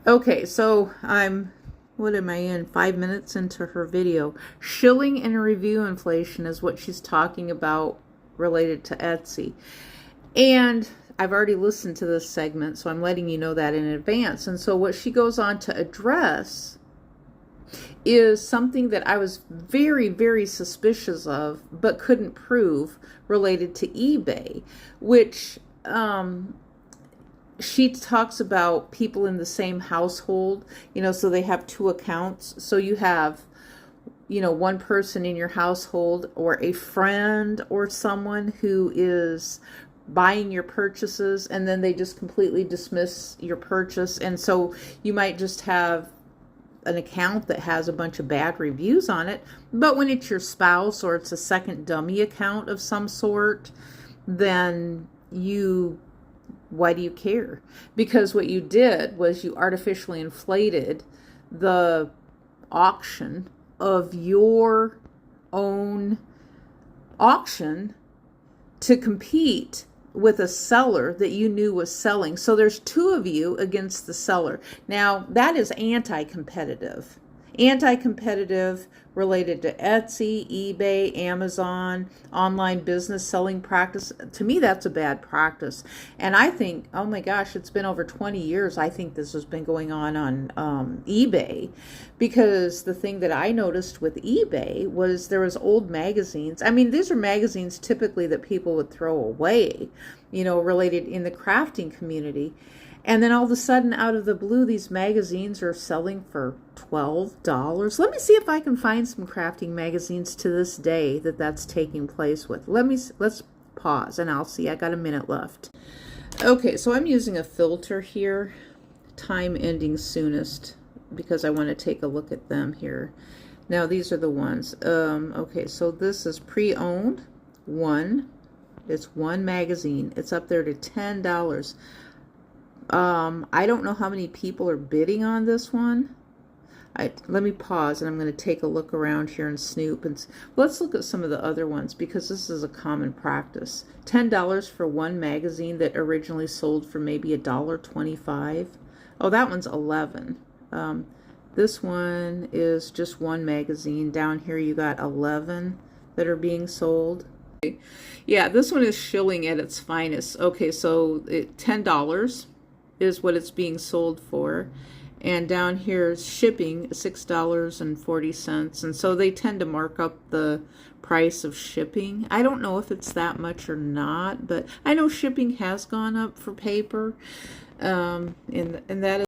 Okay, so what am I in? 5 minutes into her video. Shilling and review inflation is what she's talking about related to Etsy. And I've already listened to this segment, so I'm letting you know that in advance. And so what she goes on to address is something that I was very, very suspicious of, but couldn't prove, related to eBay, which she talks about people in the same household, so they have two accounts. So you have, one person in your household or a friend or someone who is buying your purchases, and then they just completely dismiss your purchase. And so you might just have an account that has a bunch of bad reviews on it, but when it's your spouse or it's a second dummy account of some sort, then why do you care? Because what you did was you artificially inflated the auction of your own auction to compete with a seller that you knew was selling. So there's two of you against the seller. Now, that is anti-competitive. Anti-competitive related to Etsy, eBay, Amazon, online business selling practice. To me, that's a bad practice. And I think, oh my gosh, it's been over 20 years. I think this has been going on eBay, because the thing that I noticed with eBay was there was old magazines. I mean, these are magazines typically that people would throw away, related in the crafting community. And then all of a sudden, out of the blue, these magazines are selling for $12. Let me see if I can find some crafting magazines to this day that's taking place with. Let's pause and I'll see. I got a minute left. Okay, so I'm using a filter here, time ending soonest, because I want to take a look at them here. Now these are the ones. Okay, so this is pre-owned one. It's one magazine. It's up there to $10. I don't know how many people are bidding on this one. Let me pause and I'm going to take a look around here and snoop. And let's look at some of the other ones, because this is a common practice. $10 for one magazine that originally sold for maybe $1.25. Oh, that one's $11. This one is just one magazine. Down here you got 11 that are being sold. Yeah, this one is Shilling at its finest. Okay, so $10 is what it's being sold for, and down here is shipping, $6.40. And so they tend to mark up the price of shipping. I don't know if it's that much or not, but I know shipping has gone up for paper, and that is